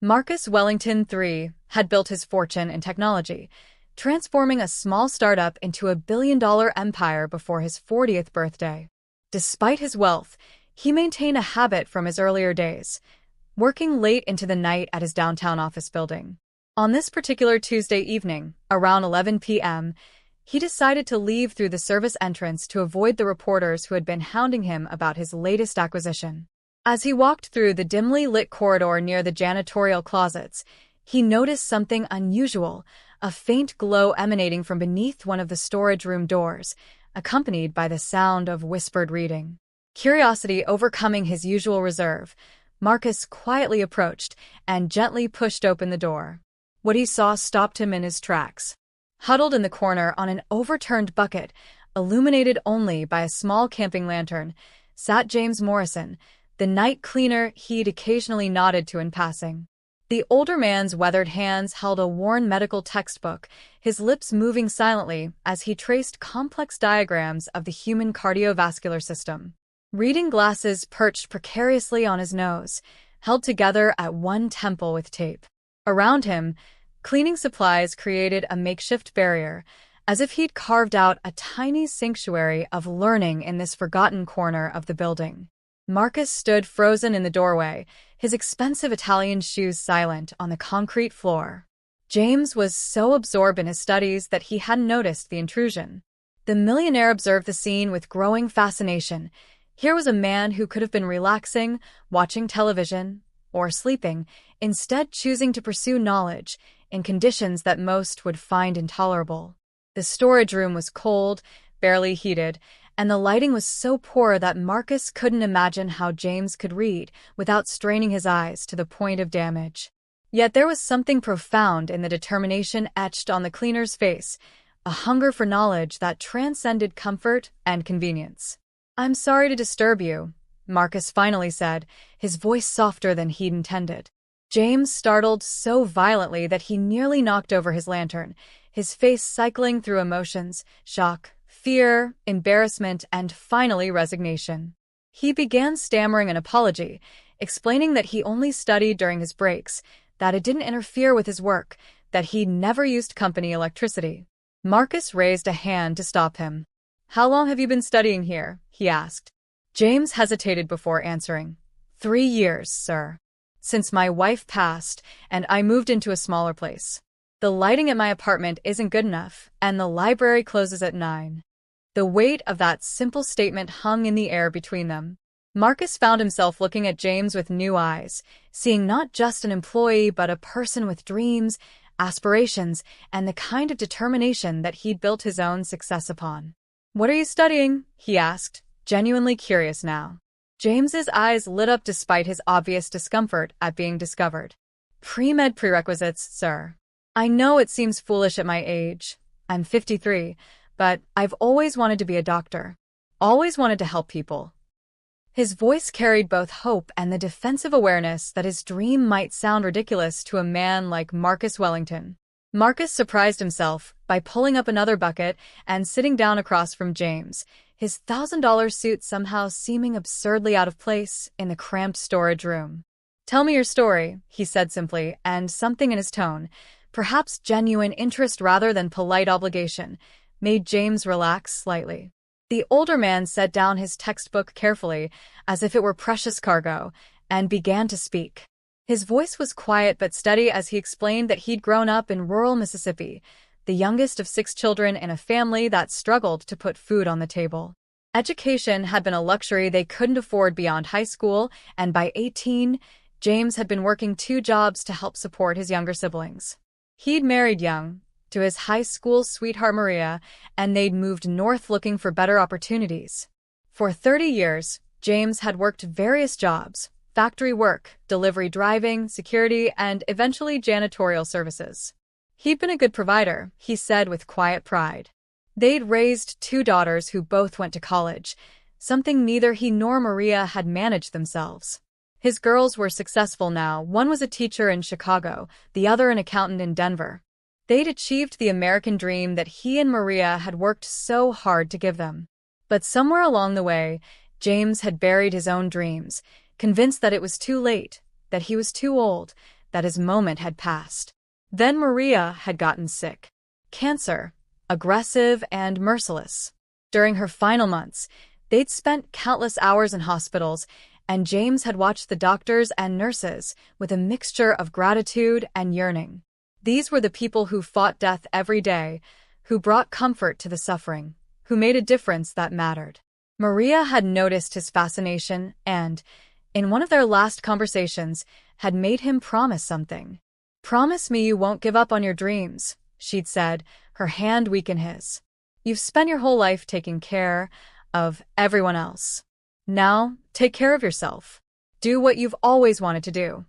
Marcus Wellington III had built his fortune in technology, transforming a small startup into a billion-dollar empire before his 40th birthday. Despite his wealth, he maintained a habit from his earlier days, working late into the night at his downtown office building. On this particular Tuesday evening, around 11 p.m., he decided to leave through the service entrance to avoid the reporters who had been hounding him about his latest acquisition. As he walked through the dimly lit corridor near the janitorial closets, he noticed something unusual, a faint glow emanating from beneath one of the storage room doors, accompanied by the sound of whispered reading. Curiosity overcoming his usual reserve, Marcus quietly approached and gently pushed open the door. What he saw stopped him in his tracks. Huddled in the corner on an overturned bucket, illuminated only by a small camping lantern, sat James Morrison, the night cleaner he'd occasionally nodded to in passing. The older man's weathered hands held a worn medical textbook, his lips moving silently as he traced complex diagrams of the human cardiovascular system. Reading glasses perched precariously on his nose, held together at one temple with tape. Around him, cleaning supplies created a makeshift barrier, as if he'd carved out a tiny sanctuary of learning in this forgotten corner of the building. Marcus stood frozen in the doorway, his expensive Italian shoes silent on the concrete floor. James was so absorbed in his studies that he hadn't noticed the intrusion. The millionaire observed the scene with growing fascination. Here was a man who could have been relaxing, watching television, or sleeping, instead choosing to pursue knowledge in conditions that most would find intolerable. The storage room was cold, barely heated, and the lighting was so poor that Marcus couldn't imagine how James could read without straining his eyes to the point of damage. Yet there was something profound in the determination etched on the cleaner's face, a hunger for knowledge that transcended comfort and convenience. "I'm sorry to disturb you," Marcus finally said, his voice softer than he'd intended. James startled so violently that he nearly knocked over his lantern, his face cycling through emotions, shock, fear, embarrassment, and finally resignation. He began stammering an apology, explaining that he only studied during his breaks, that it didn't interfere with his work, that he'd never used company electricity. Marcus raised a hand to stop him. "How long have you been studying here?" he asked. James hesitated before answering. 3 years, sir. Since my wife passed, and I moved into a smaller place. The lighting at my apartment isn't good enough, and the library closes at 9. The weight of that simple statement hung in the air between them. Marcus found himself looking at James with new eyes, seeing not just an employee but a person with dreams, aspirations, and the kind of determination that he'd built his own success upon. "What are you studying?" he asked, genuinely curious now. James's eyes lit up despite his obvious discomfort at being discovered. "Pre-med prerequisites, sir. I know it seems foolish at my age. I'm 53, but I've always wanted to be a doctor. Always wanted to help people." His voice carried both hope and the defensive awareness that his dream might sound ridiculous to a man like Marcus Wellington. Marcus surprised himself by pulling up another bucket and sitting down across from James, his $1,000 suit somehow seeming absurdly out of place in the cramped storage room. "Tell me your story," he said simply, and something in his tone, perhaps genuine interest rather than polite obligation, made James relax slightly. The older man set down his textbook carefully, as if it were precious cargo, and began to speak. His voice was quiet but steady as he explained that he'd grown up in rural Mississippi, the youngest of 6 children in a family that struggled to put food on the table. Education had been a luxury they couldn't afford beyond high school, and by 18, James had been working 2 jobs to help support his younger siblings. He'd married young, to his high school sweetheart Maria, and they'd moved north looking for better opportunities. For 30 years, James had worked various jobs: factory work, delivery driving, security, and eventually janitorial services. He'd been a good provider, he said with quiet pride. They'd raised 2 daughters who both went to college, something neither he nor Maria had managed themselves. His girls were successful now. One was a teacher in Chicago, the other an accountant in Denver. They'd achieved the American dream that he and Maria had worked so hard to give them. But somewhere along the way, James had buried his own dreams, convinced that it was too late, that he was too old, that his moment had passed. Then Maria had gotten sick. Cancer, aggressive and merciless. During her final months, they'd spent countless hours in hospitals, and James had watched the doctors and nurses with a mixture of gratitude and yearning. These were the people who fought death every day, who brought comfort to the suffering, who made a difference that mattered. Maria had noticed his fascination and, in one of their last conversations, had made him promise something. "Promise me you won't give up on your dreams," she'd said, her hand weak in his. "You've spent your whole life taking care of everyone else. Now, take care of yourself. Do what you've always wanted to do."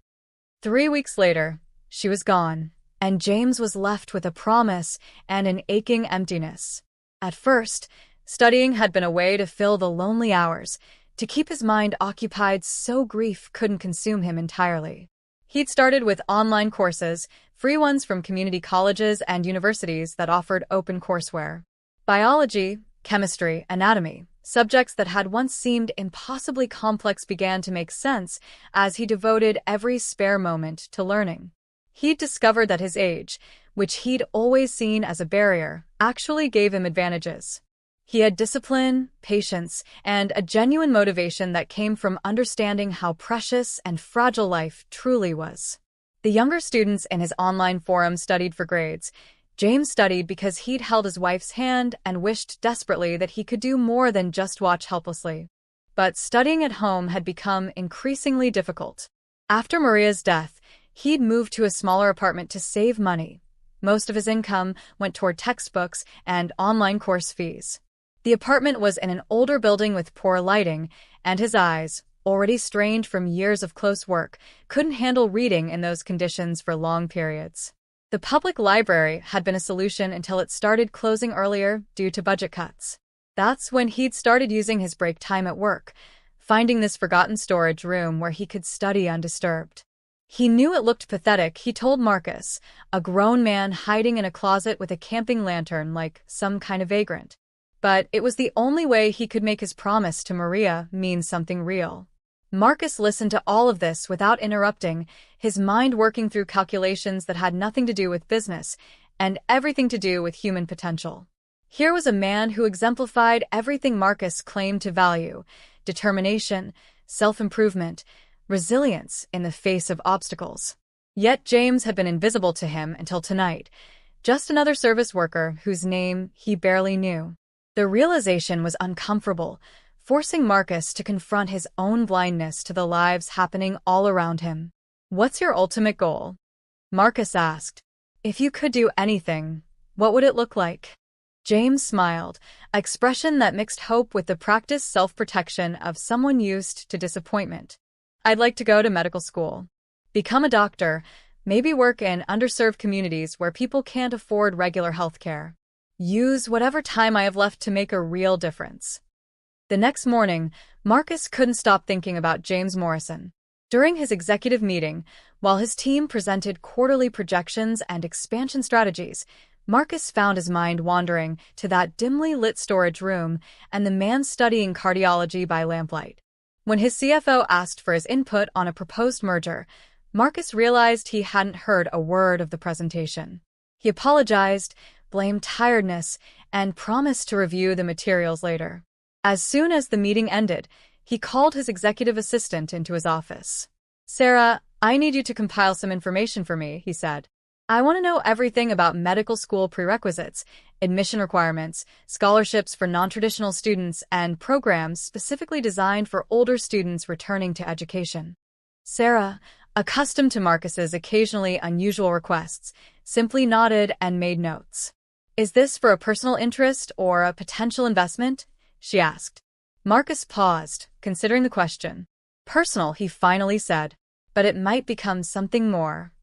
3 weeks later, she was gone, and James was left with a promise and an aching emptiness. At first, studying had been a way to fill the lonely hours, to keep his mind occupied so grief couldn't consume him entirely. He'd started with online courses, free ones from community colleges and universities that offered open courseware. Biology, chemistry, anatomy, subjects that had once seemed impossibly complex began to make sense as he devoted every spare moment to learning. He'd discovered that his age, which he'd always seen as a barrier, actually gave him advantages. He had discipline, patience, and a genuine motivation that came from understanding how precious and fragile life truly was. The younger students in his online forum studied for grades. James studied because he'd held his wife's hand and wished desperately that he could do more than just watch helplessly. But studying at home had become increasingly difficult. After Maria's death, he'd moved to a smaller apartment to save money. Most of his income went toward textbooks and online course fees. The apartment was in an older building with poor lighting, and his eyes, already strained from years of close work, couldn't handle reading in those conditions for long periods. The public library had been a solution until it started closing earlier due to budget cuts. That's when he'd started using his break time at work, finding this forgotten storage room where he could study undisturbed. He knew it looked pathetic, he told Marcus, a grown man hiding in a closet with a camping lantern like some kind of vagrant. But it was the only way he could make his promise to Maria mean something real. Marcus listened to all of this without interrupting, his mind working through calculations that had nothing to do with business and everything to do with human potential. Here was a man who exemplified everything Marcus claimed to value: determination, self-improvement, resilience in the face of obstacles. Yet James had been invisible to him until tonight, just another service worker whose name he barely knew. The realization was uncomfortable, forcing Marcus to confront his own blindness to the lives happening all around him. "What's your ultimate goal?" Marcus asked. "If you could do anything, what would it look like?" James smiled, an expression that mixed hope with the practiced self-protection of someone used to disappointment. "I'd like to go to medical school. Become a doctor, maybe work in underserved communities where people can't afford regular health care. Use whatever time I have left to make a real difference." The next morning, Marcus couldn't stop thinking about James Morrison. During his executive meeting, while his team presented quarterly projections and expansion strategies, Marcus found his mind wandering to that dimly lit storage room and the man studying cardiology by lamplight. When his CFO asked for his input on a proposed merger, Marcus realized he hadn't heard a word of the presentation. He apologized, blamed tiredness, and promised to review the materials later. As soon as the meeting ended, he called his executive assistant into his office. "Sarah, I need you to compile some information for me," he said. "I want to know everything about medical school prerequisites, admission requirements, scholarships for non-traditional students, and programs specifically designed for older students returning to education." Sarah, accustomed to Marcus's occasionally unusual requests, simply nodded and made notes. "Is this for a personal interest or a potential investment?" she asked. Marcus paused, considering the question. "Personal," he finally said, "but it might become something more."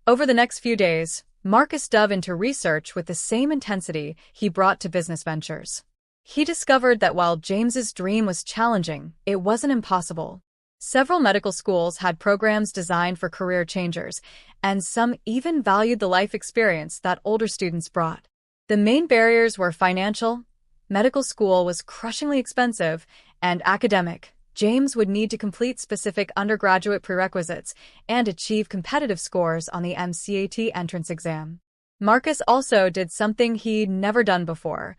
Over the next few days, Marcus dove into research with the same intensity he brought to business ventures. He discovered that while James's dream was challenging, it wasn't impossible. Several medical schools had programs designed for career changers, and some even valued the life experience that older students brought. The main barriers were financial — medical school was crushingly expensive — and academic — James would need to complete specific undergraduate prerequisites and achieve competitive scores on the MCAT entrance exam. Marcus also did something he'd never done before.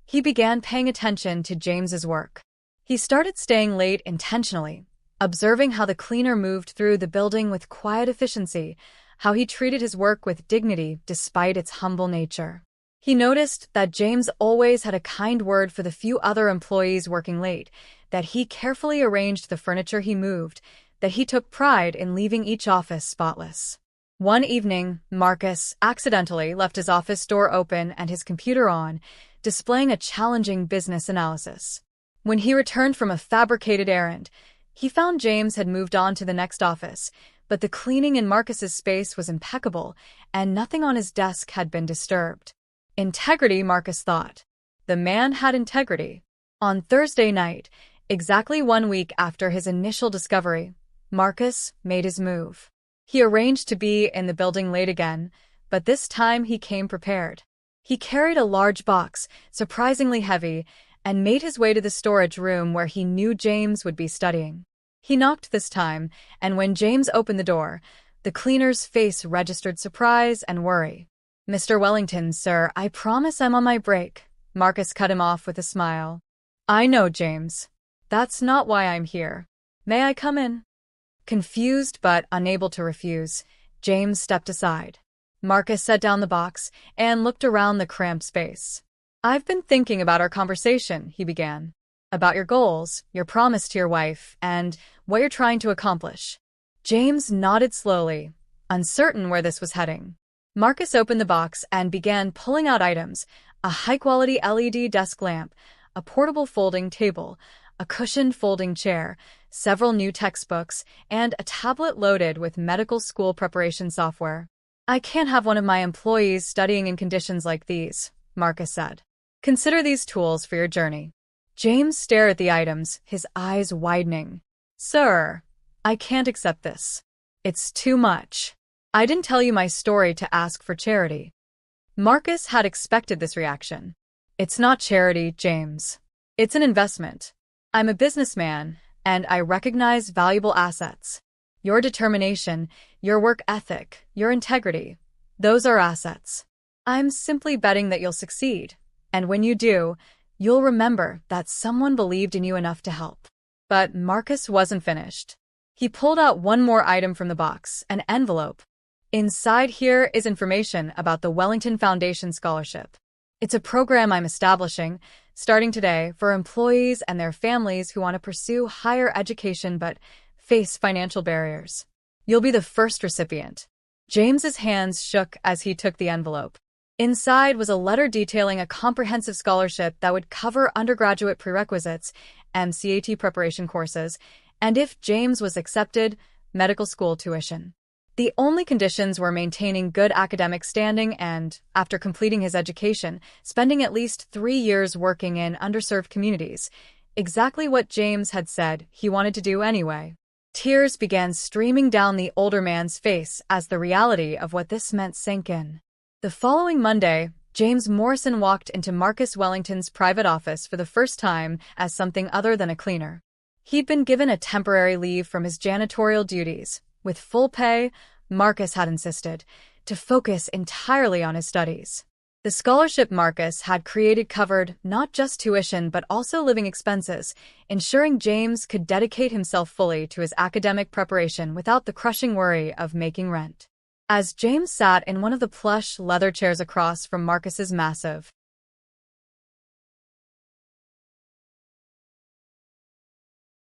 He began paying attention to James's work. He started staying late intentionally, observing how the cleaner moved through the building with quiet efficiency, how he treated his work with dignity despite its humble nature. He noticed that James always had a kind word for the few other employees working late, that he carefully arranged the furniture he moved, that he took pride in leaving each office spotless. One evening, Marcus accidentally left his office door open and his computer on, displaying a challenging business analysis. When he returned from a fabricated errand, he found James had moved on to the next office, but the cleaning in Marcus's space was impeccable, and nothing on his desk had been disturbed. Integrity, Marcus thought. The man had integrity. On Thursday night, exactly 1 week after his initial discovery, Marcus made his move. He arranged to be in the building late again, but this time he came prepared. He carried a large box, surprisingly heavy, and made his way to the storage room where he knew James would be studying. He knocked this time, and when James opened the door, the cleaner's face registered surprise and worry. "Mr. Wellington, sir, I promise I'm on my break." Marcus cut him off with a smile. "I know, James. That's not why I'm here. May I come in?" Confused but unable to refuse, James stepped aside. Marcus set down the box and looked around the cramped space. "I've been thinking about our conversation," he began. "About your goals, your promise to your wife, and what you're trying to accomplish." James nodded slowly, uncertain where this was heading. Marcus opened the box and began pulling out items: a high-quality LED desk lamp, a portable folding table, a cushioned folding chair, several new textbooks, and a tablet loaded with medical school preparation software. "I can't have one of my employees studying in conditions like these," Marcus said. "Consider these tools for your journey." James stared at the items, his eyes widening. "Sir, I can't accept this. It's too much. I didn't tell you my story to ask for charity." Marcus had expected this reaction. "It's not charity, James. It's an investment. I'm a businessman, and I recognize valuable assets. Your determination, your work ethic, your integrity, those are assets. I'm simply betting that you'll succeed, and when you do, you'll remember that someone believed in you enough to help." But Marcus wasn't finished. He pulled out one more item from the box, an envelope. "Inside here is information about the Wellington Foundation Scholarship. It's a program I'm establishing, starting today, for employees and their families who want to pursue higher education but face financial barriers. You'll be the first recipient." James's hands shook as he took the envelope. Inside was a letter detailing a comprehensive scholarship that would cover undergraduate prerequisites, MCAT preparation courses, and if James was accepted, medical school tuition. The only conditions were maintaining good academic standing and, after completing his education, spending at least 3 years working in underserved communities, exactly what James had said he wanted to do anyway. Tears began streaming down the older man's face as the reality of what this meant sank in. The following Monday, James Morrison walked into Marcus Wellington's private office for the first time as something other than a cleaner. He'd been given a temporary leave from his janitorial duties. With full pay, Marcus had insisted, to focus entirely on his studies. The scholarship Marcus had created covered not just tuition but also living expenses, ensuring James could dedicate himself fully to his academic preparation without the crushing worry of making rent. As James sat in one of the plush leather chairs across from Marcus's massive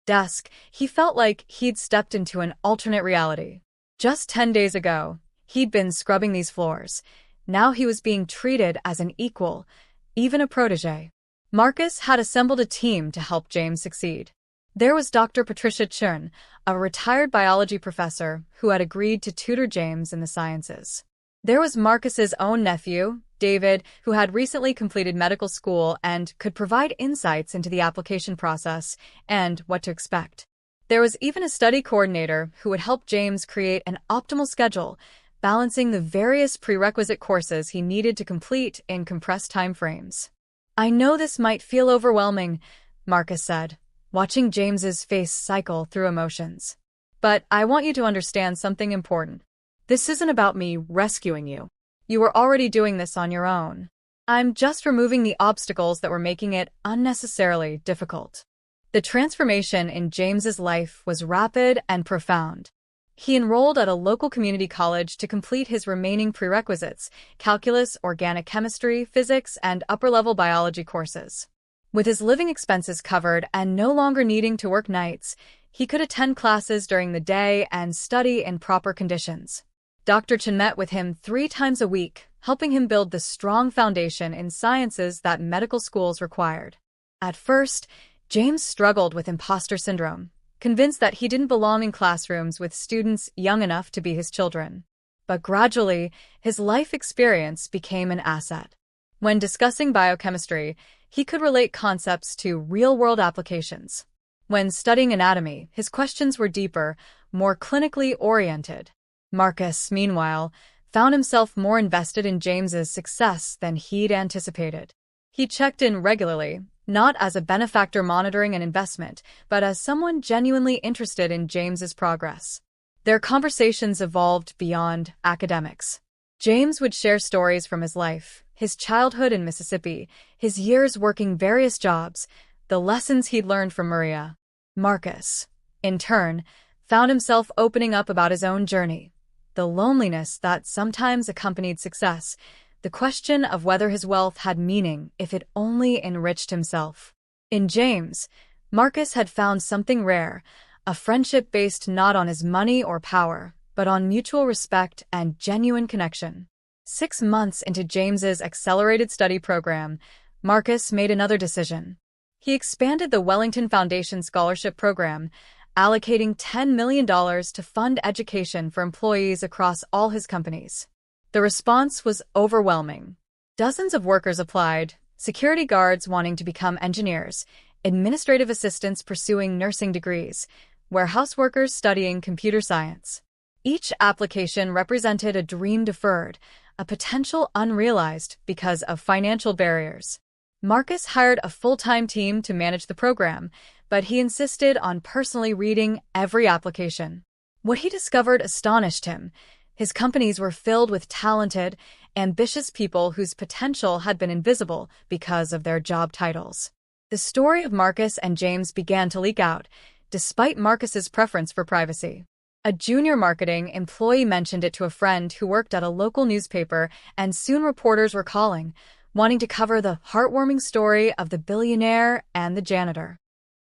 desk, he felt like he'd stepped into an alternate reality. Just 10 days ago, he'd been scrubbing these floors. Now he was being treated as an equal, even a protege. Marcus had assembled a team to help James succeed. There was Dr. Patricia Chern, a retired biology professor who had agreed to tutor James in the sciences. There was Marcus's own nephew, David, who had recently completed medical school and could provide insights into the application process and what to expect. There was even a study coordinator who would help James create an optimal schedule, balancing the various prerequisite courses he needed to complete in compressed timeframes. "I know this might feel overwhelming," Marcus said, watching James's face cycle through emotions. "But I want you to understand something important. This isn't about me rescuing you. You were already doing this on your own. I'm just removing the obstacles that were making it unnecessarily difficult." The transformation in James's life was rapid and profound. He enrolled at a local community college to complete his remaining prerequisites: calculus, organic chemistry, physics, and upper-level biology courses. With his living expenses covered and no longer needing to work nights, he could attend classes during the day and study in proper conditions. Dr. Chen met with him 3 times a week, helping him build the strong foundation in sciences that medical schools required. At first, James struggled with imposter syndrome, convinced that he didn't belong in classrooms with students young enough to be his children. But gradually, his life experience became an asset. When discussing biochemistry, he could relate concepts to real-world applications. When studying anatomy, his questions were deeper, more clinically oriented. Marcus, meanwhile, found himself more invested in James's success than he'd anticipated. He checked in regularly, not as a benefactor monitoring an investment, but as someone genuinely interested in James's progress. Their conversations evolved beyond academics. James would share stories from his life, his childhood in Mississippi, his years working various jobs, the lessons he'd learned from Maria. Marcus, in turn, found himself opening up about his own journey, the loneliness that sometimes accompanied success, the question of whether his wealth had meaning if it only enriched himself. In James, Marcus had found something rare, a friendship based not on his money or power, but on mutual respect and genuine connection. 6 months into James's accelerated study program, Marcus made another decision. He expanded the Wellington Foundation Scholarship Program, allocating $10 million to fund education for employees across all his companies. The response was overwhelming. Dozens of workers applied, security guards wanting to become engineers, administrative assistants pursuing nursing degrees, warehouse workers studying computer science. Each application represented a dream deferred, a potential unrealized because of financial barriers. Marcus hired a full-time team to manage the program, but he insisted on personally reading every application. What he discovered astonished him. His companies were filled with talented, ambitious people whose potential had been invisible because of their job titles. The story of Marcus and James began to leak out, despite Marcus's preference for privacy. A junior marketing employee mentioned it to a friend who worked at a local newspaper, and soon reporters were calling, wanting to cover the heartwarming story of the billionaire and the janitor.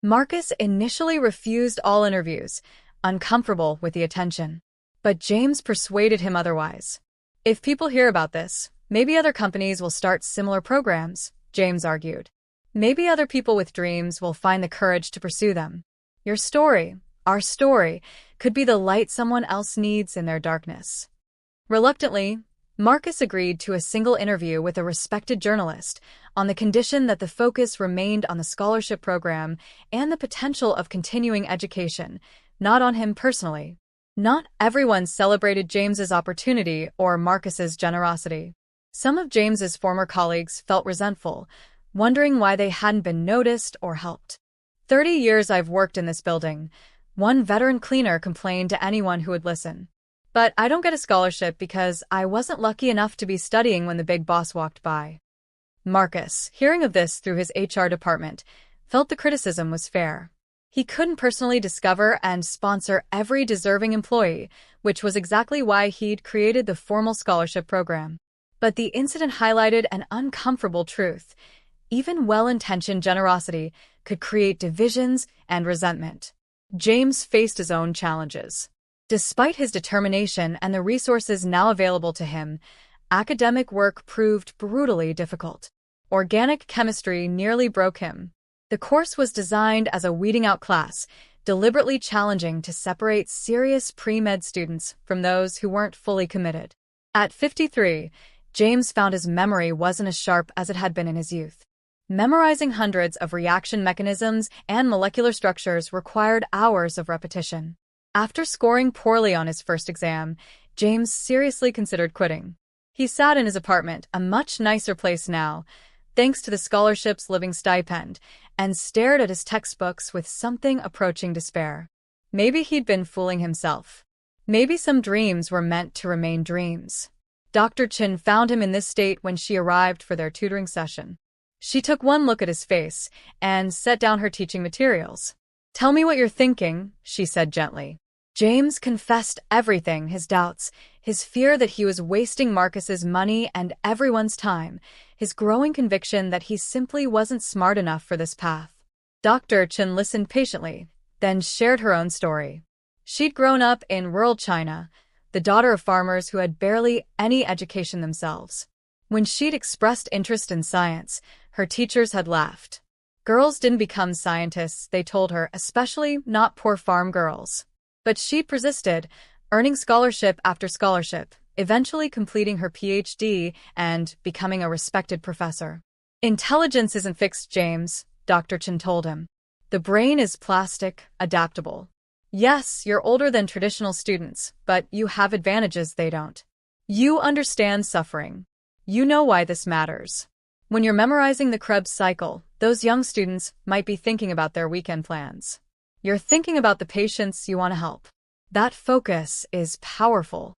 Marcus initially refused all interviews, uncomfortable with the attention. But James persuaded him otherwise. "If people hear about this, maybe other companies will start similar programs," James argued. "Maybe other people with dreams will find the courage to pursue them. Your story, our story, could be the light someone else needs in their darkness." Reluctantly, Marcus agreed to a single interview with a respected journalist on the condition that the focus remained on the scholarship program and the potential of continuing education, not on him personally. Not everyone celebrated James's opportunity or Marcus's generosity. Some of James's former colleagues felt resentful, wondering why they hadn't been noticed or helped. 30 years I've worked in this building," one veteran cleaner complained to anyone who would listen. "But I don't get a scholarship because I wasn't lucky enough to be studying when the big boss walked by." Marcus, hearing of this through his HR department, felt the criticism was fair. He couldn't personally discover and sponsor every deserving employee, which was exactly why he'd created the formal scholarship program. But the incident highlighted an uncomfortable truth. Even well-intentioned generosity could create divisions and resentment. James faced his own challenges. Despite his determination and the resources now available to him, academic work proved brutally difficult. Organic chemistry nearly broke him. The course was designed as a weeding-out class, deliberately challenging to separate serious pre-med students from those who weren't fully committed. At 53, James found his memory wasn't as sharp as it had been in his youth. Memorizing hundreds of reaction mechanisms and molecular structures required hours of repetition. After scoring poorly on his first exam, James seriously considered quitting. He sat in his apartment, a much nicer place now, thanks to the scholarship's living stipend, and stared at his textbooks with something approaching despair. Maybe he'd been fooling himself. Maybe some dreams were meant to remain dreams. Dr. Chen found him in this state when she arrived for their tutoring session. She took one look at his face and set down her teaching materials. "Tell me what you're thinking," she said gently. James confessed everything, his doubts, his fear that he was wasting Marcus's money and everyone's time, his growing conviction that he simply wasn't smart enough for this path. Dr. Chen listened patiently, then shared her own story. She'd grown up in rural China, the daughter of farmers who had barely any education themselves. When she'd expressed interest in science, her teachers had laughed. Girls didn't become scientists, they told her, especially not poor farm girls. But she persisted, earning scholarship after scholarship, eventually completing her PhD and becoming a respected professor. "Intelligence isn't fixed, James," Dr. Chen told him. "The brain is plastic, adaptable. Yes, you're older than traditional students, but you have advantages they don't. You understand suffering. You know why this matters. When you're memorizing the Krebs cycle, those young students might be thinking about their weekend plans. You're thinking about the patients you want to help. That focus is powerful."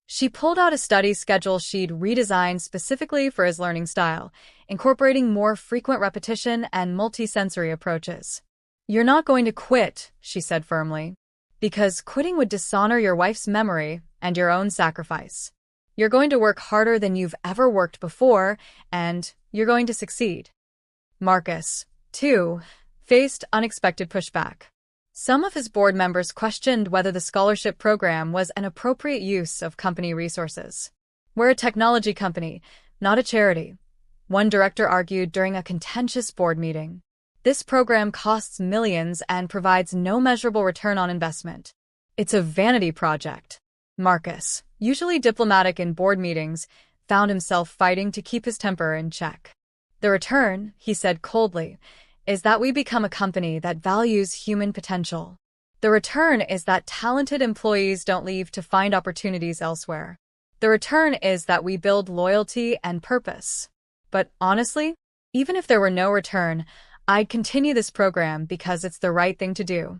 She pulled out a study schedule she'd redesigned specifically for his learning style, incorporating more frequent repetition and multisensory approaches. "You're not going to quit," she said firmly, "because quitting would dishonor your wife's memory and your own sacrifice. You're going to work harder than you've ever worked before, and you're going to succeed." Marcus, too, faced unexpected pushback. Some of his board members questioned whether the scholarship program was an appropriate use of company resources. "We're a technology company, not a charity," one director argued during a contentious board meeting. "This program costs millions and provides no measurable return on investment. It's a vanity project." Marcus, usually diplomatic in board meetings, found himself fighting to keep his temper in check. "The return," he said coldly, "is that we become a company that values human potential. The return is that talented employees don't leave to find opportunities elsewhere. The return is that we build loyalty and purpose. But honestly, even if there were no return, I'd continue this program because it's the right thing to do."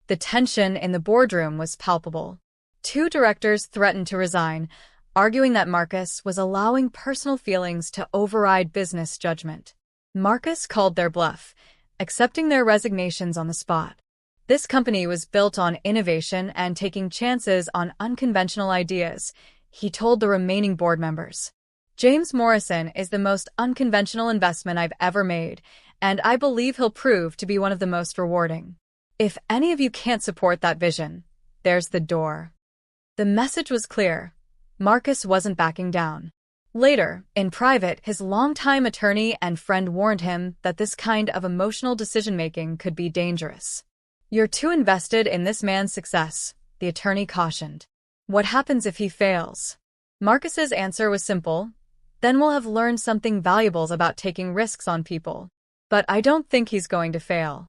The tension in the boardroom was palpable. Two directors threatened to resign, arguing that Marcus was allowing personal feelings to override business judgment. Marcus called their bluff, accepting their resignations on the spot. This company was built on innovation and taking chances on unconventional ideas, he told the remaining board members. "James Morrison is the most unconventional investment I've ever made, and I believe he'll prove to be one of the most rewarding. If any of you can't support that vision, there's the door." The message was clear. Marcus wasn't backing down. Later, in private, his longtime attorney and friend warned him that this kind of emotional decision-making could be dangerous. "You're too invested in this man's success," the attorney cautioned. "What happens if he fails?" Marcus's answer was simple: "Then we'll have learned something valuable about taking risks on people. But I don't think he's going to fail."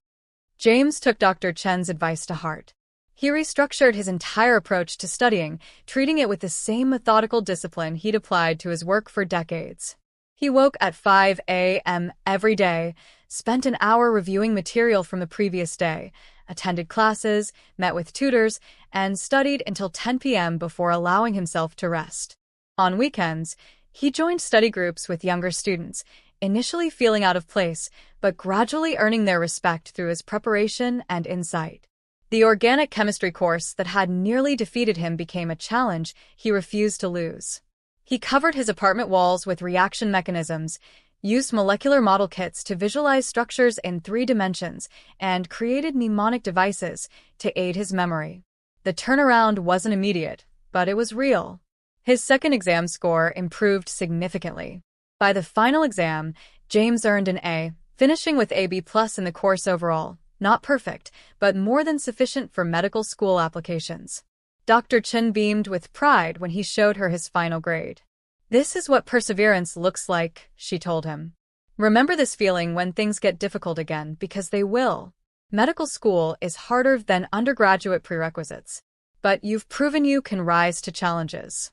James took Dr. Chen's advice to heart. He restructured his entire approach to studying, treating it with the same methodical discipline he'd applied to his work for decades. He woke at 5 a.m. every day, spent an hour reviewing material from the previous day, attended classes, met with tutors, and studied until 10 p.m. before allowing himself to rest. On weekends, he joined study groups with younger students, initially feeling out of place, but gradually earning their respect through his preparation and insight. The organic chemistry course that had nearly defeated him became a challenge he refused to lose. He covered his apartment walls with reaction mechanisms, used molecular model kits to visualize structures in 3 dimensions, and created mnemonic devices to aid his memory. The turnaround wasn't immediate, but it was real. His second exam score improved significantly. By the final exam, James earned an A, finishing with AB+ in the course overall. Not perfect, but more than sufficient for medical school applications. Dr. Chen beamed with pride when he showed her his final grade. "This is what perseverance looks like," she told him. "Remember this feeling when things get difficult again, because they will. Medical school is harder than undergraduate prerequisites, but you've proven you can rise to challenges."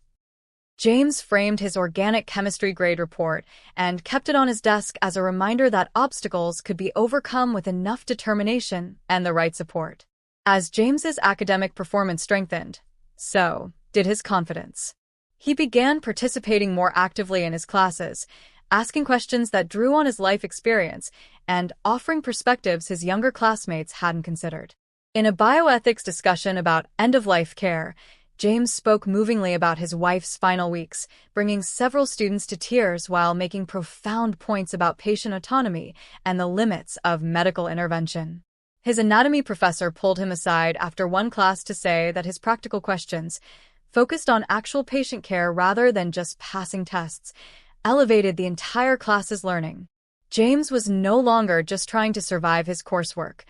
James framed his organic chemistry grade report and kept it on his desk as a reminder that obstacles could be overcome with enough determination and the right support. As James's academic performance strengthened, so did his confidence. He began participating more actively in his classes, asking questions that drew on his life experience and offering perspectives his younger classmates hadn't considered. In a bioethics discussion about end-of-life care, James spoke movingly about his wife's final weeks, bringing several students to tears while making profound points about patient autonomy and the limits of medical intervention. His anatomy professor pulled him aside after one class to say that his practical questions, focused on actual patient care rather than just passing tests, elevated the entire class's learning. James was no longer just trying to survive his coursework.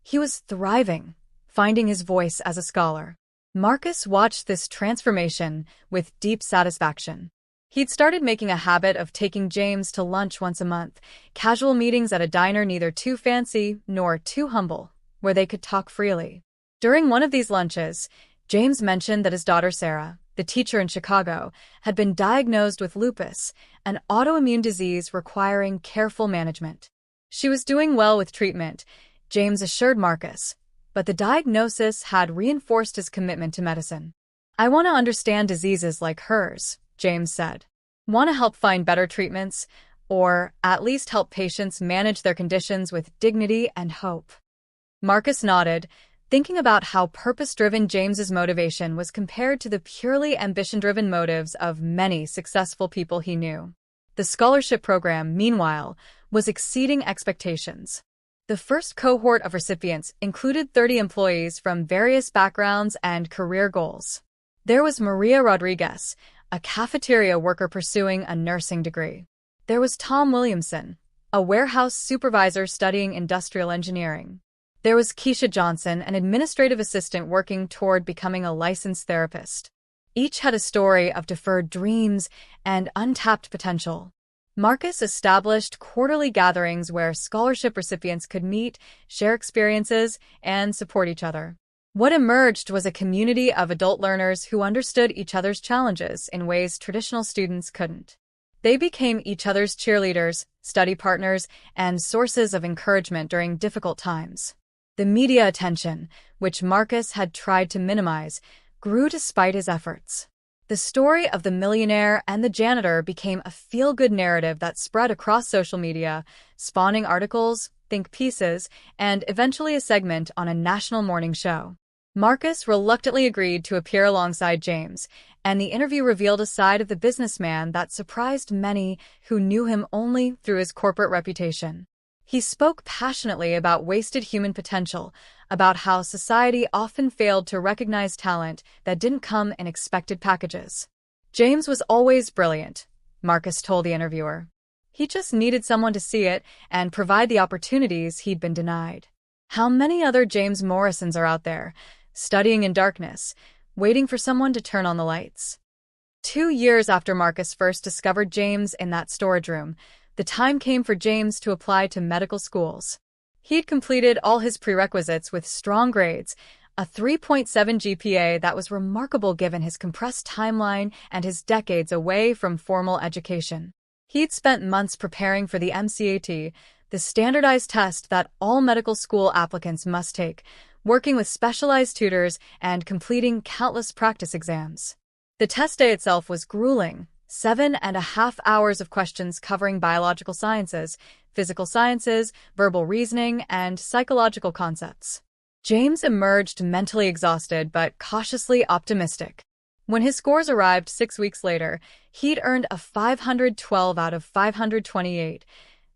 He was thriving, finding his voice as a scholar. Marcus watched this transformation with deep satisfaction. He'd started making a habit of taking James to lunch once a month, casual meetings at a diner neither too fancy nor too humble, where they could talk freely. During one of these lunches, James mentioned that his daughter Sarah, the teacher in Chicago, had been diagnosed with lupus, an autoimmune disease requiring careful management. She was doing well with treatment, James assured Marcus, but the diagnosis had reinforced his commitment to medicine. "I want to understand diseases like hers," James said. "Want to help find better treatments, or at least help patients manage their conditions with dignity and hope." Marcus nodded, thinking about how purpose-driven James's motivation was compared to the purely ambition-driven motives of many successful people he knew. The scholarship program, meanwhile, was exceeding expectations. The first cohort of recipients included 30 employees from various backgrounds and career goals. There was Maria Rodriguez, a cafeteria worker pursuing a nursing degree. There was Tom Williamson, a warehouse supervisor studying industrial engineering. There was Keisha Johnson, an administrative assistant working toward becoming a licensed therapist. Each had a story of deferred dreams and untapped potential. Marcus established quarterly gatherings where scholarship recipients could meet, share experiences, and support each other. What emerged was a community of adult learners who understood each other's challenges in ways traditional students couldn't. They became each other's cheerleaders, study partners, and sources of encouragement during difficult times. The media attention, which Marcus had tried to minimize, grew despite his efforts. The story of the millionaire and the janitor became a feel-good narrative that spread across social media, spawning articles, think pieces, and eventually a segment on a national morning show. Marcus reluctantly agreed to appear alongside James, and the interview revealed a side of the businessman that surprised many who knew him only through his corporate reputation. He spoke passionately about wasted human potential, about how society often failed to recognize talent that didn't come in expected packages. James was always brilliant, Marcus told the interviewer. He just needed someone to see it and provide the opportunities he'd been denied. How many other James Morrisons are out there, studying in darkness, waiting for someone to turn on the lights? 2 years after Marcus first discovered James in that storage room, the time came for James to apply to medical schools. He'd completed all his prerequisites with strong grades, a 3.7 GPA that was remarkable given his compressed timeline and his decades away from formal education. He'd spent months preparing for the MCAT, the standardized test that all medical school applicants must take, working with specialized tutors and completing countless practice exams. The test day itself was grueling. 7.5 hours of questions covering biological sciences, physical sciences, verbal reasoning, and psychological concepts. James emerged mentally exhausted but cautiously optimistic. When his scores arrived 6 weeks later, he'd earned a 512 out of 528,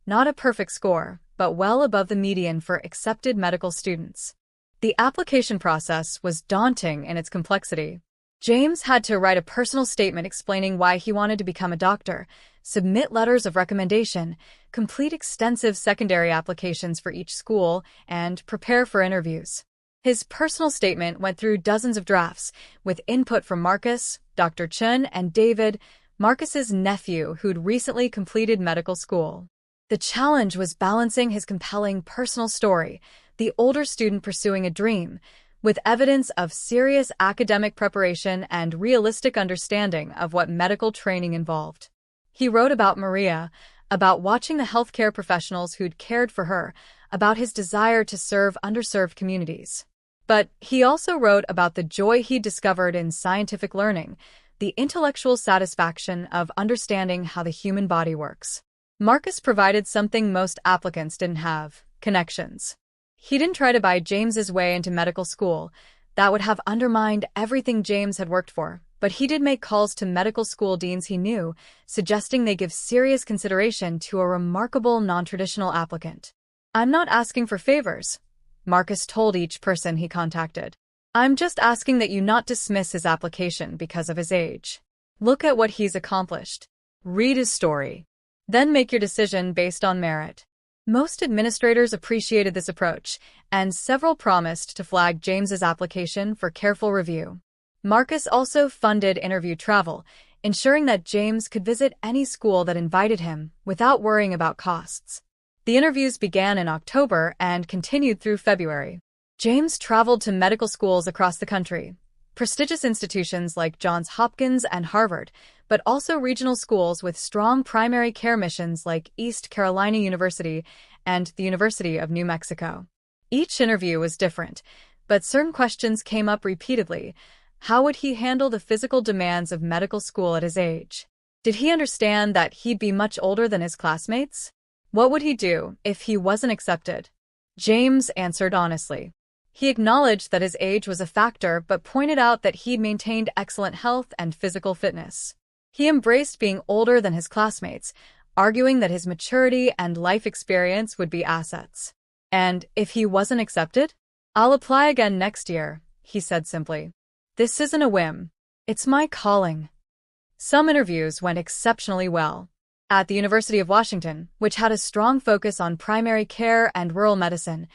not a perfect score, but well above the median for accepted medical students. The application process was daunting in its complexity. James had to write a personal statement explaining why he wanted to become a doctor, submit letters of recommendation, complete extensive secondary applications for each school, and prepare for interviews. His personal statement went through dozens of drafts, with input from Marcus, Dr. Chun, and David, Marcus's nephew who'd recently completed medical school. The challenge was balancing his compelling personal story, the older student pursuing a dream, with evidence of serious academic preparation and realistic understanding of what medical training involved. He wrote about Maria, about watching the healthcare professionals who'd cared for her, about his desire to serve underserved communities. But he also wrote about the joy he discovered in scientific learning, the intellectual satisfaction of understanding how the human body works. Marcus provided something most applicants didn't have: connections. He didn't try to buy James's way into medical school. That would have undermined everything James had worked for. But he did make calls to medical school deans he knew, suggesting they give serious consideration to a remarkable non-traditional applicant. "I'm not asking for favors," Marcus told each person he contacted. "I'm just asking that you not dismiss his application because of his age. Look at what he's accomplished. Read his story. Then make your decision based on merit." Most administrators appreciated this approach, and several promised to flag James's application for careful review. Marcus also funded interview travel, ensuring that James could visit any school that invited him without worrying about costs. The interviews began in October and continued through February. James traveled to medical schools across the country, prestigious institutions like Johns Hopkins and Harvard, but also regional schools with strong primary care missions like East Carolina University and the University of New Mexico. Each interview was different, but certain questions came up repeatedly. How would he handle the physical demands of medical school at his age? Did he understand that he'd be much older than his classmates? What would he do if he wasn't accepted? James answered honestly. He acknowledged that his age was a factor but pointed out that he'd maintained excellent health and physical fitness. He embraced being older than his classmates, arguing that his maturity and life experience would be assets. "And if he wasn't accepted? I'll apply again next year," he said simply. "This isn't a whim. It's my calling." Some interviews went exceptionally well. At the University of Washington, which had a strong focus on primary care and rural medicine,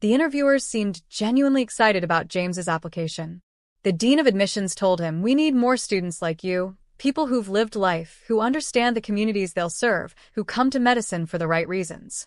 the interviewers seemed genuinely excited about James's application. The dean of admissions told him, "We need more students like you, people who've lived life, who understand the communities they'll serve, who come to medicine for the right reasons."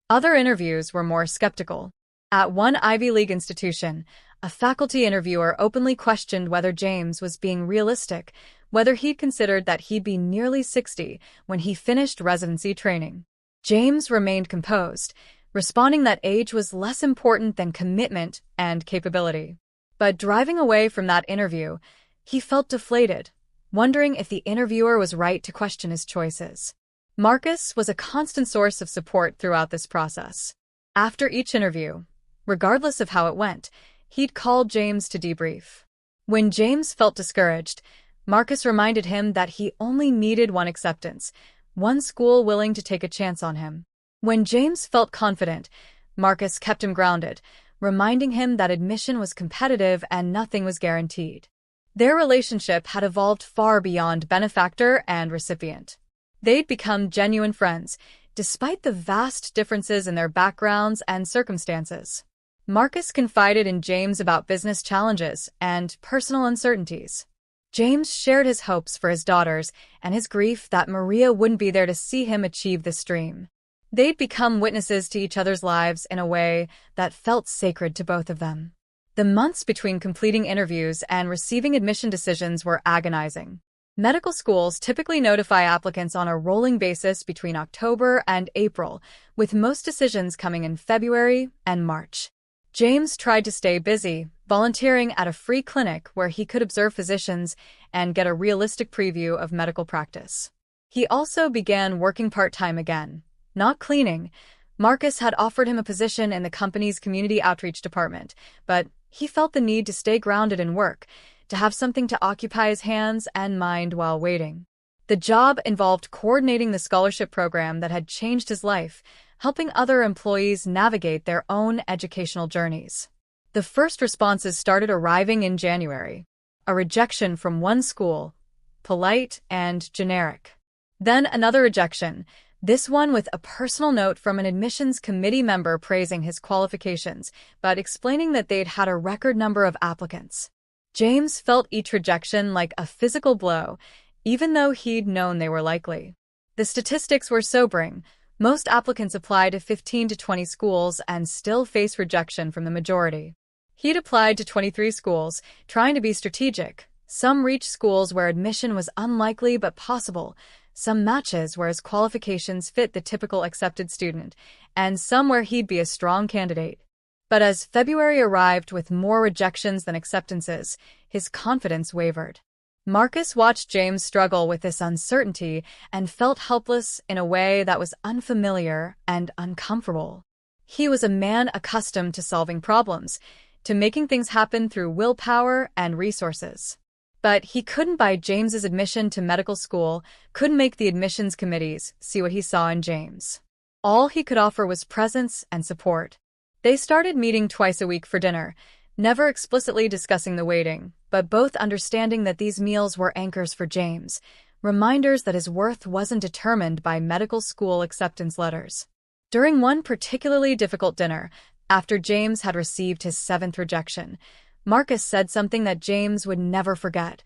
Other interviews were more skeptical. At one Ivy League institution, a faculty interviewer openly questioned whether James was being realistic, whether he'd considered that he'd be nearly 60 when he finished residency training. James remained composed, responding that age was less important than commitment and capability. But driving away from that interview, he felt deflated, wondering if the interviewer was right to question his choices. Marcus was a constant source of support throughout this process. After each interview, regardless of how it went, he'd call James to debrief. When James felt discouraged, Marcus reminded him that he only needed one acceptance, one school willing to take a chance on him. When James felt confident, Marcus kept him grounded, reminding him that admission was competitive and nothing was guaranteed. Their relationship had evolved far beyond benefactor and recipient. They'd become genuine friends, despite the vast differences in their backgrounds and circumstances. Marcus confided in James about business challenges and personal uncertainties. James shared his hopes for his daughters and his grief that Maria wouldn't be there to see him achieve this dream. They'd become witnesses to each other's lives in a way that felt sacred to both of them. The months between completing interviews and receiving admission decisions were agonizing. Medical schools typically notify applicants on a rolling basis between October and April, with most decisions coming in February and March. James tried to stay busy, volunteering at a free clinic where he could observe physicians and get a realistic preview of medical practice. He also began working part-time again. Not cleaning. Marcus had offered him a position in the company's community outreach department, but he felt the need to stay grounded in work, to have something to occupy his hands and mind while waiting. The job involved coordinating the scholarship program that had changed his life, helping other employees navigate their own educational journeys. The first responses started arriving in January. A rejection from one school, polite and generic. Then another rejection, this one with a personal note from an admissions committee member praising his qualifications, but explaining that they'd had a record number of applicants. James felt each rejection like a physical blow, even though he'd known they were likely. The statistics were sobering. Most applicants apply to 15 to 20 schools and still face rejection from the majority. He'd applied to 23 schools, trying to be strategic. Some reached schools where admission was unlikely but possible, some matches where his qualifications fit the typical accepted student, and some where he'd be a strong candidate. But as February arrived with more rejections than acceptances, his confidence wavered. Marcus watched James struggle with this uncertainty and felt helpless in a way that was unfamiliar and uncomfortable. He was a man accustomed to solving problems, to making things happen through willpower and resources. But he couldn't buy James's admission to medical school, couldn't make the admissions committees see what he saw in James. All he could offer was presence and support. They started meeting twice a week for dinner, never explicitly discussing the waiting, but both understanding that these meals were anchors for James, reminders that his worth wasn't determined by medical school acceptance letters. During one particularly difficult dinner, after James had received his 7th rejection, Marcus said something that James would never forget.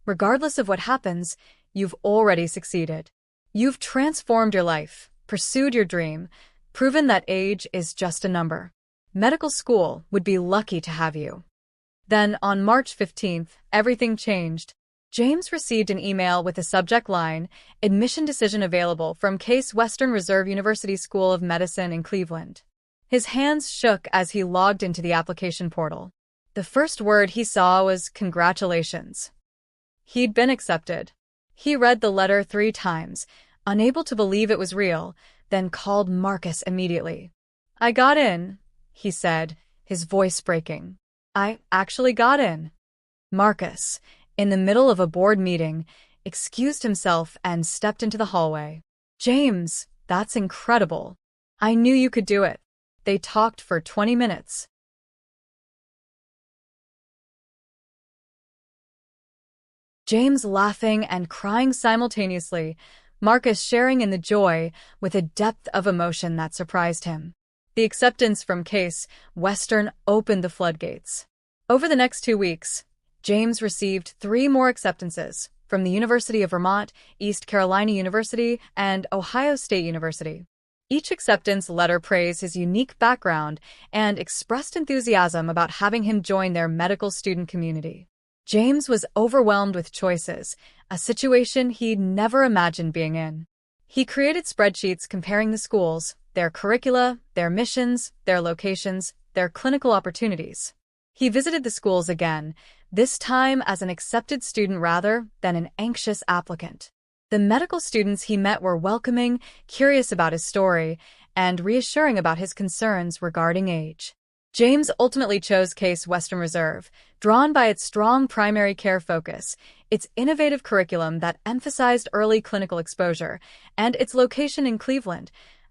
Regardless of what happens, you've already succeeded. You've transformed your life, pursued your dream, proven that age is just a number. Medical school would be lucky to have you. Then, on March 15th, everything changed. James received an email with the subject line, "Admission decision available from Case Western Reserve University School of Medicine in Cleveland." His hands shook as he logged into the application portal. The first word he saw was "congratulations." He'd been accepted. He read the letter 3 times, unable to believe it was real, then called Marcus immediately. "I got in," he said, his voice breaking. "I actually got in." Marcus, in the middle of a board meeting, excused himself and stepped into the hallway. "James, that's incredible. I knew you could do it." They talked for 20 minutes. James laughing and crying simultaneously, Marcus sharing in the joy with a depth of emotion that surprised him. The acceptance from Case Western opened the floodgates. Over the next 2 weeks, James received 3 more acceptances from the University of Vermont, East Carolina University, and Ohio State University. Each acceptance letter praised his unique background and expressed enthusiasm about having him join their medical student community. James was overwhelmed with choices, a situation he'd never imagined being in. He created spreadsheets comparing the schools, their curricula, their missions, their locations, their clinical opportunities. He visited the schools again, this time as an accepted student rather than an anxious applicant. The medical students he met were welcoming, curious about his story, and reassuring about his concerns regarding age. James ultimately chose Case Western Reserve, drawn by its strong primary care focus, its innovative curriculum that emphasized early clinical exposure, and its location in Cleveland,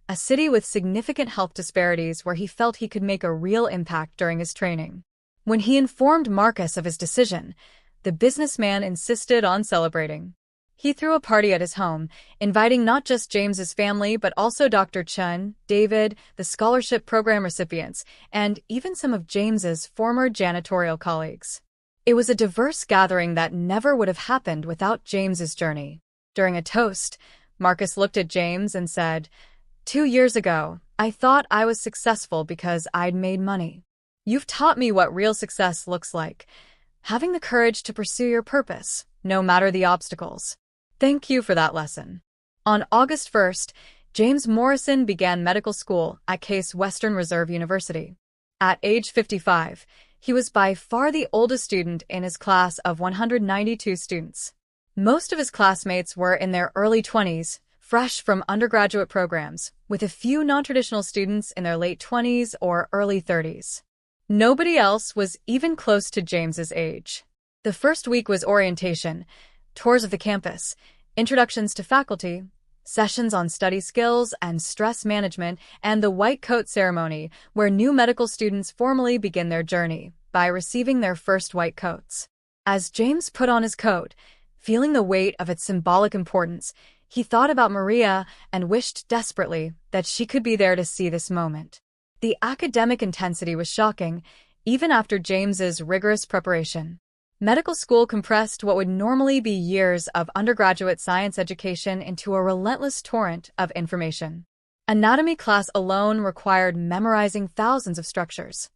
a city with significant health disparities where he felt he could make a real impact during his training. When he informed Marcus of his decision, the businessman insisted on celebrating. He threw a party at his home, inviting not just James's family but also Dr. Chun, David, the scholarship program recipients, and even some of James's former janitorial colleagues. It was a diverse gathering that never would have happened without James's journey. During a toast, Marcus looked at James and said, "2 years ago, I thought I was successful because I'd made money. You've taught me what real success looks like, having the courage to pursue your purpose, no matter the obstacles. Thank you for that lesson." On August 1st, James Morrison began medical school at Case Western Reserve University. At age 55, he was by far the oldest student in his class of 192 students. Most of his classmates were in their early 20s, fresh from undergraduate programs, with a few non-traditional students in their late 20s or early 30s. Nobody else was even close to James's age. The first week was orientation, tours of the campus, introductions to faculty, sessions on study skills and stress management, and the white coat ceremony, where new medical students formally begin their journey by receiving their first white coats. As James put on his coat, feeling the weight of its symbolic importance, he thought about Maria and wished desperately that she could be there to see this moment. The academic intensity was shocking, even after James's rigorous preparation. Medical school compressed what would normally be years of undergraduate science education into a relentless torrent of information. Anatomy class alone required memorizing thousands of structures.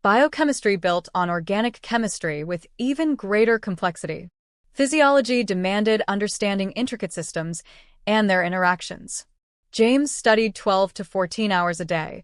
Biochemistry built on organic chemistry with even greater complexity. Physiology demanded understanding intricate systems and their interactions. James studied 12 to 14 hours a day,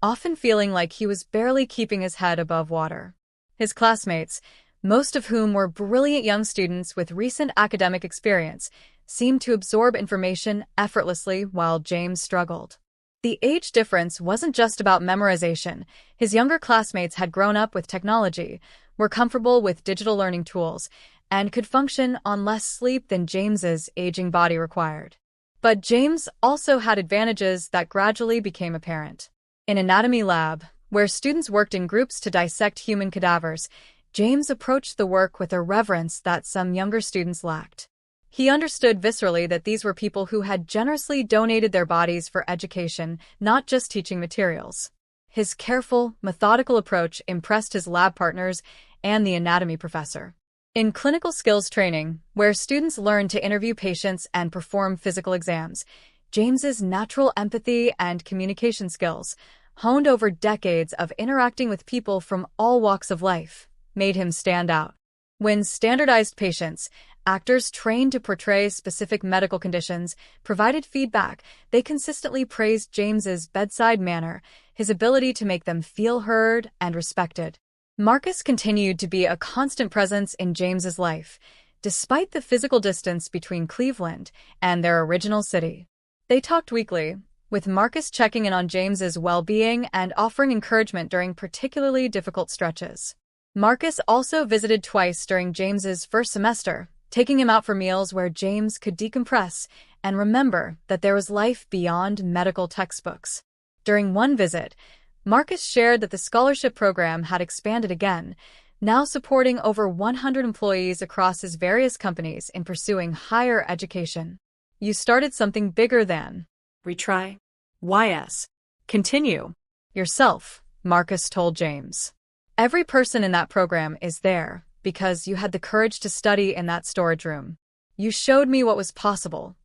often feeling like he was barely keeping his head above water. His classmates, most of whom were brilliant young students with recent academic experience, seemed to absorb information effortlessly while James struggled. The age difference wasn't just about memorization. His younger classmates had grown up with technology, were comfortable with digital learning tools, and could function on less sleep than James's aging body required. But James also had advantages that gradually became apparent. In anatomy lab, where students worked in groups to dissect human cadavers, James approached the work with a reverence that some younger students lacked. He understood viscerally that these were people who had generously donated their bodies for education, not just teaching materials. His careful, methodical approach impressed his lab partners and the anatomy professor. In clinical skills training, where students learn to interview patients and perform physical exams, James's natural empathy and communication skills, honed over decades of interacting with people from all walks of life, made him stand out. When standardized patients, actors trained to portray specific medical conditions, provided feedback, they consistently praised James's bedside manner, his ability to make them feel heard and respected. Marcus continued to be a constant presence in James's life, despite the physical distance between Cleveland and their original city. They talked weekly, with Marcus checking in on James's well-being and offering encouragement during particularly difficult stretches. Marcus also visited twice during James's first semester, taking him out for meals where James could decompress and remember that there was life beyond medical textbooks. During one visit, Marcus shared that the scholarship program had expanded again, now supporting over 100 employees across his various companies in pursuing higher education. You started something bigger than retry. YS. Continue. Yourself, Marcus told James. Every person in that program is there because you had the courage to study in that storage room. You showed me what was possible.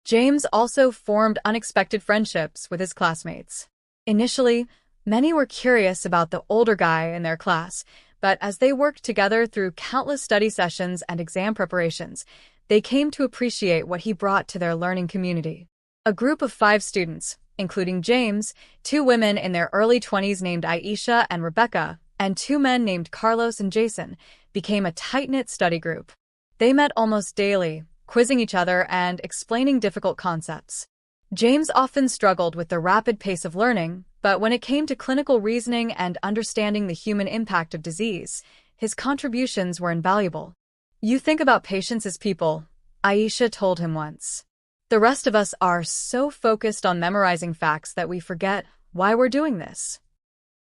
James also formed unexpected friendships with his classmates. Initially, many were curious about the older guy in their class, but as they worked together through countless study sessions and exam preparations, they came to appreciate what he brought to their learning community. A group of 5 students, including James, 2 women in their early 20s named Aisha and Rebecca, and 2 men named Carlos and Jason, became a tight-knit study group. They met almost daily, quizzing each other and explaining difficult concepts. James often struggled with the rapid pace of learning, but when it came to clinical reasoning and understanding the human impact of disease, his contributions were invaluable. You think about patients as people, Aisha told him once. The rest of us are so focused on memorizing facts that we forget why we're doing this.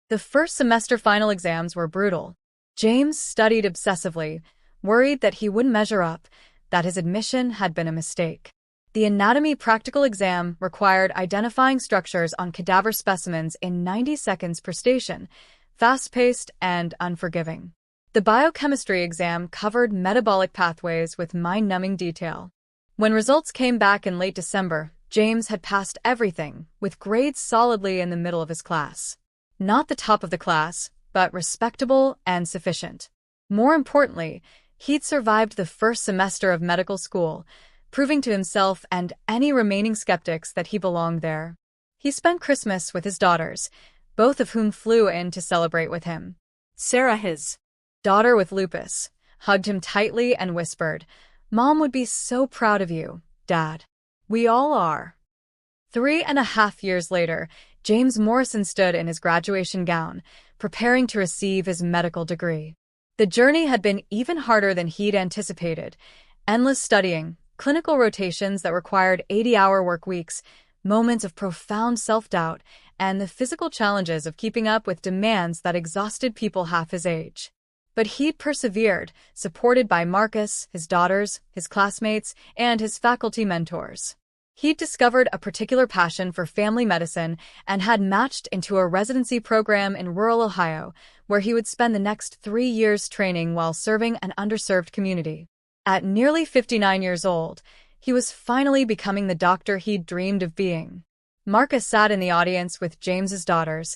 The first semester final exams were brutal. James studied obsessively, worried that he wouldn't measure up, that his admission had been a mistake. The anatomy practical exam required identifying structures on cadaver specimens in 90 seconds per station, fast-paced and unforgiving. The biochemistry exam covered metabolic pathways with mind-numbing detail. When results came back in late December, James had passed everything, with grades solidly in the middle of his class. Not the top of the class, but respectable and sufficient. More importantly, he'd survived the first semester of medical school, proving to himself and any remaining skeptics that he belonged there. He spent Christmas with his daughters, both of whom flew in to celebrate with him. Sarah, his daughter with lupus, hugged him tightly and whispered, "Mom would be so proud of you, Dad. We all are." 3.5 years later, James Morrison stood in his graduation gown, preparing to receive his medical degree. The journey had been even harder than he'd anticipated. Endless studying, clinical rotations that required 80-hour work weeks, moments of profound self-doubt, and the physical challenges of keeping up with demands that exhausted people half his age. But he'd persevered, supported by Marcus, his daughters, his classmates, and his faculty mentors. He'd discovered a particular passion for family medicine and had matched into a residency program in rural Ohio, where he would spend the next 3 years training while serving an underserved community. At nearly 59 years old, he was finally becoming the doctor he'd dreamed of being. Marcus sat in the audience with James's daughters,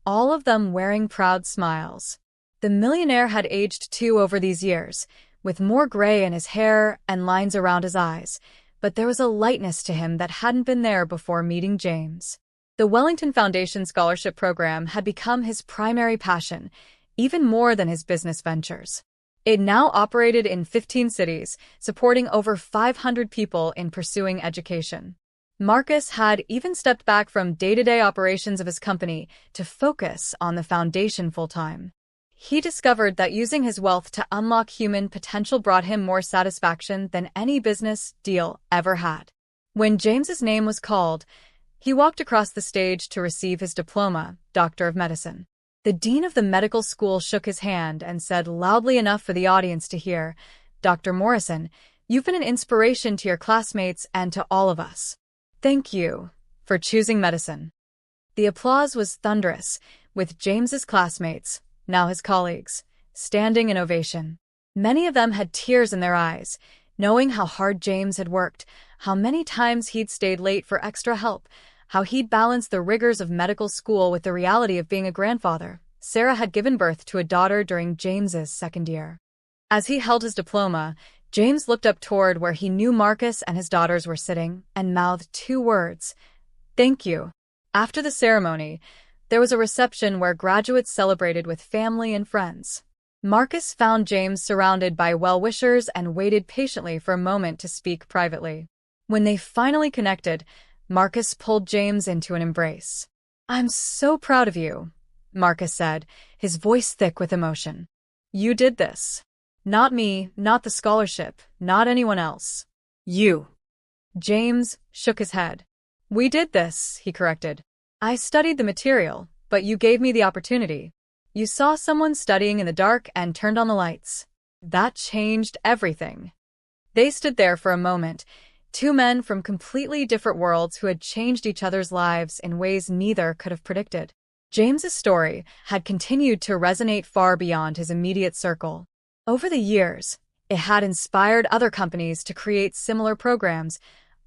all of them wearing proud smiles. The millionaire had aged too over these years, with more gray in his hair and lines around his eyes, but there was a lightness to him that hadn't been there before meeting James. The Wellington Foundation Scholarship Program had become his primary passion, even more than his business ventures. It now operated in 15 cities, supporting over 500 people in pursuing education. Marcus had even stepped back from day-to-day operations of his company to focus on the foundation full-time. He discovered that using his wealth to unlock human potential brought him more satisfaction than any business deal ever had. When James's name was called, he walked across the stage to receive his diploma, Doctor of Medicine. The dean of the medical school shook his hand and said loudly enough for the audience to hear, "Dr. Morrison, you've been an inspiration to your classmates and to all of us. Thank you for choosing medicine." The applause was thunderous, with James's classmates, now his colleagues, standing in ovation. Many of them had tears in their eyes, knowing how hard James had worked, how many times he'd stayed late for extra help, how he'd balanced the rigors of medical school with the reality of being a grandfather. Sarah had given birth to a daughter during James's second year. As he held his diploma, James looked up toward where he knew Marcus and his daughters were sitting and mouthed two words, "Thank you." After the ceremony, there was a reception where graduates celebrated with family and friends. Marcus found James surrounded by well-wishers and waited patiently for a moment to speak privately. When they finally connected, Marcus pulled James into an embrace. "I'm so proud of you," Marcus said, his voice thick with emotion. "You did this. Not me, not the scholarship, not anyone else. You." James shook his head. "We did this," he corrected. "I studied the material, but you gave me the opportunity. You saw someone studying in the dark and turned on the lights. That changed everything." They stood there for a moment, two men from completely different worlds who had changed each other's lives in ways neither could have predicted. James's story had continued to resonate far beyond his immediate circle. Over the years, it had inspired other companies to create similar programs,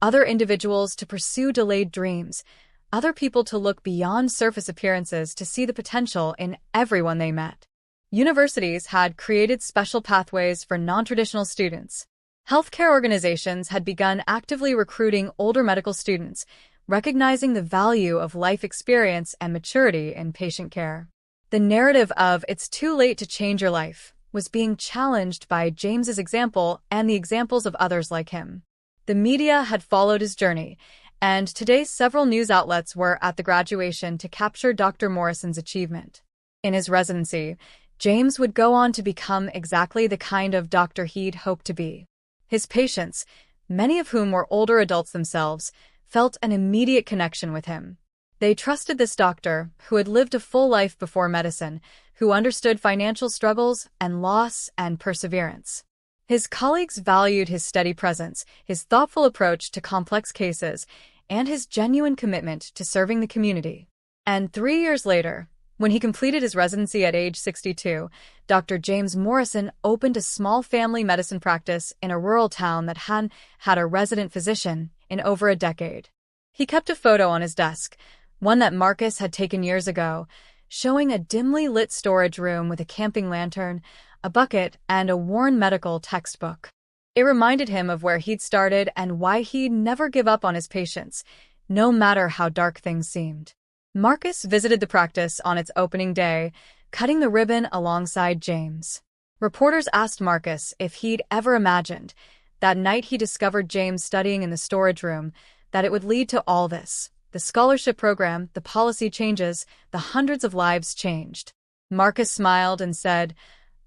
other individuals to pursue delayed dreams, other people to look beyond surface appearances to see the potential in everyone they met. Universities had created special pathways for non-traditional students. Healthcare organizations had begun actively recruiting older medical students, recognizing the value of life experience and maturity in patient care. The narrative of "it's too late to change your life" was being challenged by James's example and the examples of others like him. The media had followed his journey, and today several news outlets were at the graduation to capture Dr. Morrison's achievement. In his residency, James would go on to become exactly the kind of doctor he'd hoped to be. His patients, many of whom were older adults themselves, felt an immediate connection with him. They trusted this doctor, who had lived a full life before medicine, who understood financial struggles and loss and perseverance. His colleagues valued his steady presence, his thoughtful approach to complex cases, and his genuine commitment to serving the community. And 3 years later, when he completed his residency at age 62, Dr. James Morrison opened a small family medicine practice in a rural town that hadn't had a resident physician in over a decade. He kept a photo on his desk, one that Marcus had taken years ago, showing a dimly lit storage room with a camping lantern, a bucket, and a worn medical textbook. It reminded him of where he'd started and why he'd never give up on his patients, no matter how dark things seemed. Marcus visited the practice on its opening day, cutting the ribbon alongside James. Reporters asked Marcus if he'd ever imagined, that night he discovered James studying in the storage room, that it would lead to all this: the scholarship program, the policy changes, the hundreds of lives changed. Marcus smiled and said,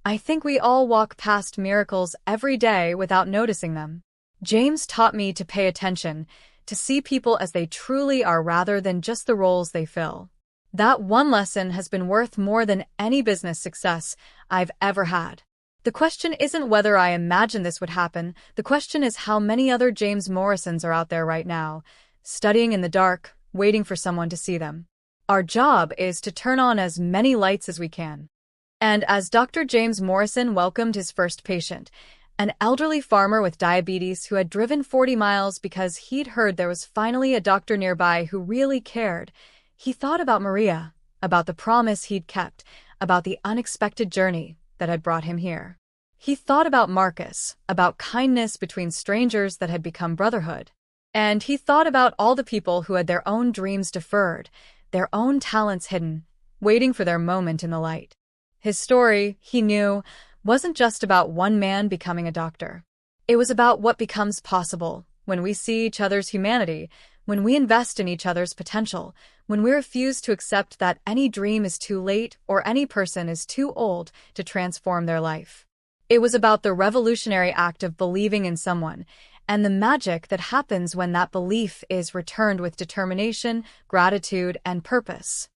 "I think we all walk past miracles every day without noticing them. James taught me to pay attention, to see people as they truly are rather than just the roles they fill. That one lesson has been worth more than any business success I've ever had." The question isn't whether I imagined this would happen. The question is how many other James Morrisons are out there right now, studying in the dark, waiting for someone to see them. Our job is to turn on as many lights as we can. And as Dr. James Morrison welcomed his first patient, an elderly farmer with diabetes who had driven 40 miles because he'd heard there was finally a doctor nearby who really cared, he thought about Maria, about the promise he'd kept, about the unexpected journey that had brought him here. He thought about Marcus, about kindness between strangers that had become brotherhood. And he thought about all the people who had their own dreams deferred, their own talents hidden, waiting for their moment in the light. His story, he knew, wasn't just about one man becoming a doctor. It was about what becomes possible when we see each other's humanity, when we invest in each other's potential, when we refuse to accept that any dream is too late or any person is too old to transform their life. It was about the revolutionary act of believing in someone, and the magic that happens when that belief is returned with determination, gratitude, and purpose.